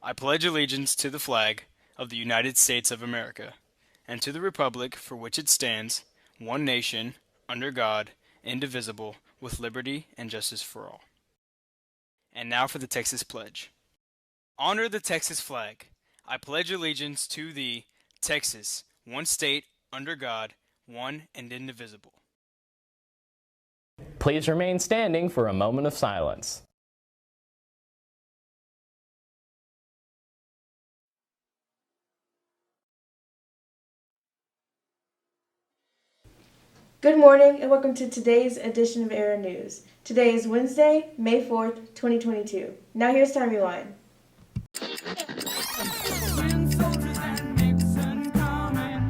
I pledge allegiance to the flag of the United States of America, and to the republic for which it stands, one nation, under God, indivisible, with liberty and justice for all. And now for the Texas Pledge. Honor the Texas flag. I pledge allegiance to the Texas, one state, under God, one and indivisible. Please remain standing for a moment of silence. Good morning and welcome to today's edition of Era News. Today is Wednesday, May 4th, 2022. Now here's Time Rewind.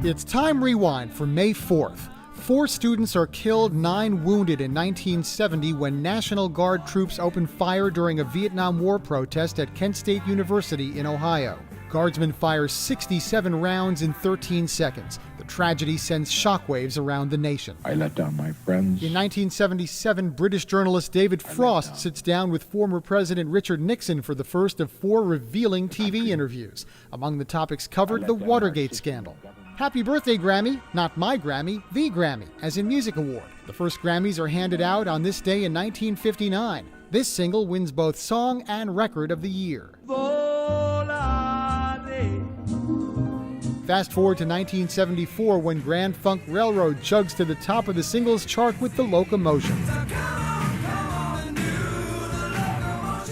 It's Time Rewind for May 4th. 4 students are killed, 9 wounded in 1970 when National Guard troops opened fire during a Vietnam War protest at Kent State University in Ohio. Guardsmen fire 67 rounds in 13 seconds. The tragedy sends shockwaves around the nation. I let down my friends. In 1977, British journalist David Frost sits down with former President Richard Nixon for the first of 4 revealing TV interviews. Among the topics covered, the Watergate scandal. Happy birthday, Grammy. Not my Grammy, the Grammy, as in Music Award. The first Grammys are handed out on this day in 1959. This single wins both Song and Record of the Year. Fast forward to 1974 when Grand Funk Railroad chugs to the top of the singles chart with The Locomotion.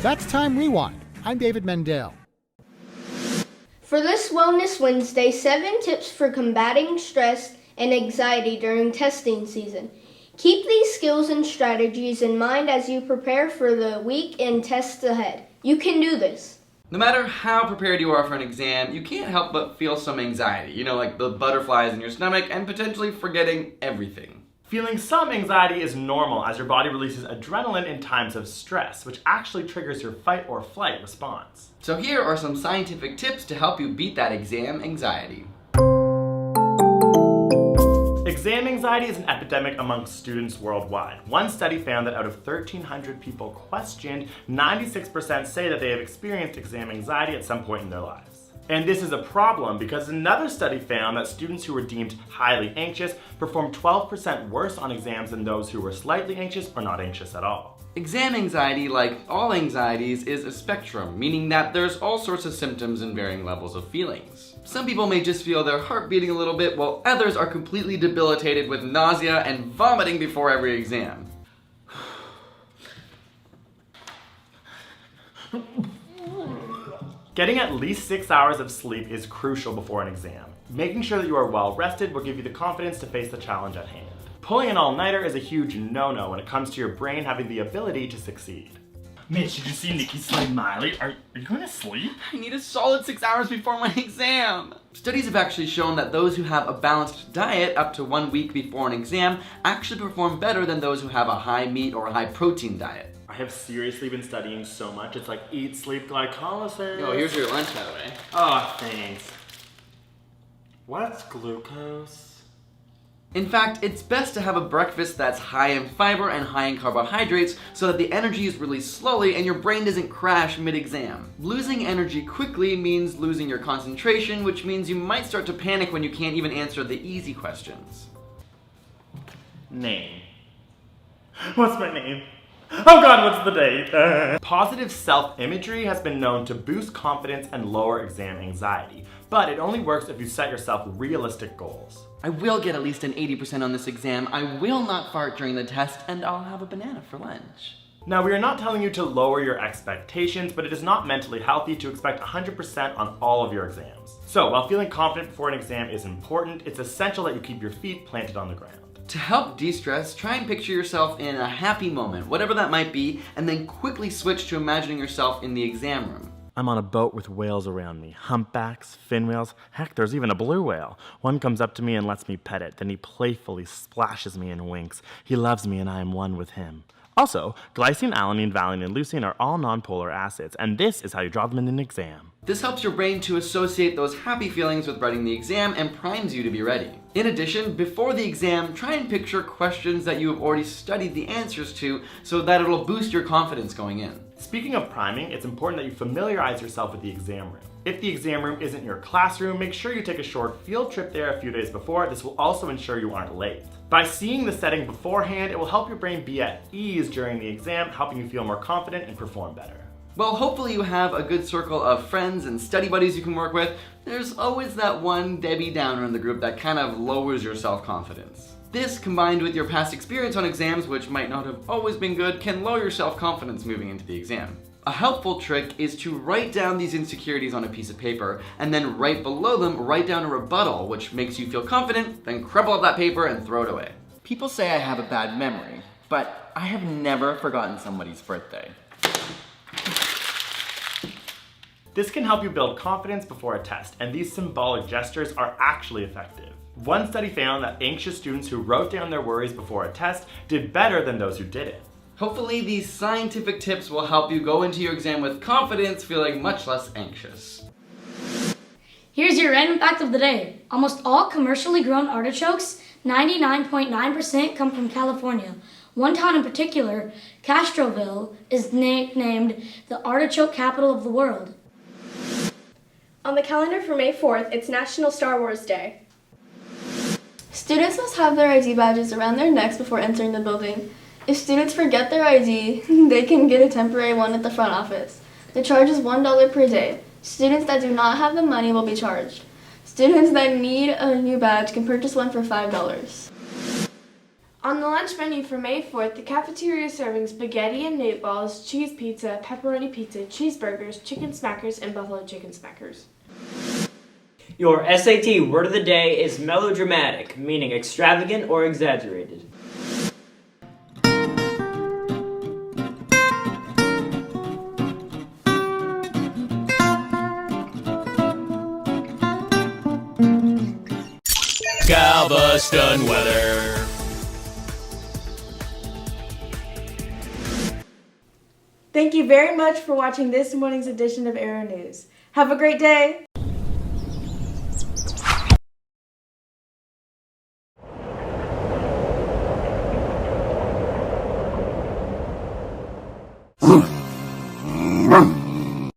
That's Time Rewind. I'm David Mendel. For this Wellness Wednesday, 7 tips for combating stress and anxiety during testing season. Keep these skills and strategies in mind as you prepare for the week and tests ahead. You can do this. No matter how prepared you are for an exam, you can't help but feel some anxiety. You know, like the butterflies in your stomach and potentially forgetting everything. Feeling some anxiety is normal as your body releases adrenaline in times of stress, which actually triggers your fight or flight response. So here are some scientific tips to help you beat that exam anxiety. Exam anxiety is an epidemic amongst students worldwide. One study found that out of 1,300 people questioned, 96% say that they have experienced exam anxiety at some point in their lives. And this is a problem because another study found that students who were deemed highly anxious performed 12% worse on exams than those who were slightly anxious or not anxious at all. Exam anxiety, like all anxieties, is a spectrum, meaning that there's all sorts of symptoms and varying levels of feelings. Some people may just feel their heart beating a little bit, while others are completely debilitated with nausea and vomiting before every exam. Getting at least 6 hours of sleep is crucial before an exam. Making sure that you are well rested will give you the confidence to face the challenge at hand. Pulling an all-nighter is a huge no-no when it comes to your brain having the ability to succeed. Mitch, did you see Nikki slay Miley? Are you going to sleep? I need a solid 6 hours before my exam. Studies have actually shown that those who have a balanced diet up to 1 week before an exam actually perform better than those who have a high meat or high protein diet. I have seriously been studying so much, it's like eat, sleep, glycolysis. Yo, here's your lunch, by the way. Oh, thanks. What's glucose? In fact, it's best to have a breakfast that's high in fiber and high in carbohydrates so that the energy is released slowly and your brain doesn't crash mid-exam. Losing energy quickly means losing your concentration, which means you might start to panic when you can't even answer the easy questions. Name. What's my name? Oh God, what's the date? Positive self-imagery has been known to boost confidence and lower exam anxiety, but it only works if you set yourself realistic goals. I will get at least an 80% on this exam, I will not fart during the test, and I'll have a banana for lunch. Now, we are not telling you to lower your expectations, but it is not mentally healthy to expect 100% on all of your exams. So, while feeling confident before an exam is important, it's essential that you keep your feet planted on the ground. To help de-stress, try and picture yourself in a happy moment, whatever that might be, and then quickly switch to imagining yourself in the exam room. I'm on a boat with whales around me. Humpbacks, fin whales, heck, there's even a blue whale. One comes up to me and lets me pet it, then he playfully splashes me and winks. He loves me and I am one with him. Also, glycine, alanine, valine, and leucine are all nonpolar acids, and this is how you draw them in an exam. This helps your brain to associate those happy feelings with writing the exam and primes you to be ready. In addition, before the exam, try and picture questions that you have already studied the answers to so that it'll boost your confidence going in. Speaking of priming, it's important that you familiarize yourself with the exam room. If the exam room isn't your classroom, make sure you take a short field trip there a few days before. This will also ensure you aren't late. By seeing the setting beforehand, it will help your brain be at ease during the exam, helping you feel more confident and perform better. Well, hopefully you have a good circle of friends and study buddies you can work with. There's always that one Debbie Downer in the group that kind of lowers your self-confidence. This, combined with your past experience on exams, which might not have always been good, can lower your self-confidence moving into the exam. A helpful trick is to write down these insecurities on a piece of paper, and then right below them, write down a rebuttal, which makes you feel confident, then crumple up that paper and throw it away. People say I have a bad memory, but I have never forgotten somebody's birthday. This can help you build confidence before a test, and these symbolic gestures are actually effective. One study found that anxious students who wrote down their worries before a test did better than those who didn't. Hopefully these scientific tips will help you go into your exam with confidence, feeling much less anxious. Here's your random fact of the day. Almost all commercially grown artichokes, 99.9%, come from California. One town in particular, Castroville, is nicknamed the artichoke capital of the world. On the calendar for May 4th, it's National Star Wars Day. Students must have their ID badges around their necks before entering the building. If students forget their ID, they can get a temporary one at the front office. The charge is $1 per day. Students that do not have the money will be charged. Students that need a new badge can purchase one for $5. On the lunch menu for May 4th, the cafeteria is serving spaghetti and meatballs, cheese pizza, pepperoni pizza, cheeseburgers, chicken smackers, and buffalo chicken smackers. Your SAT word of the day is melodramatic, meaning extravagant or exaggerated. Galveston weather. Thank you very much for watching this morning's edition of Aero News. Have a great day!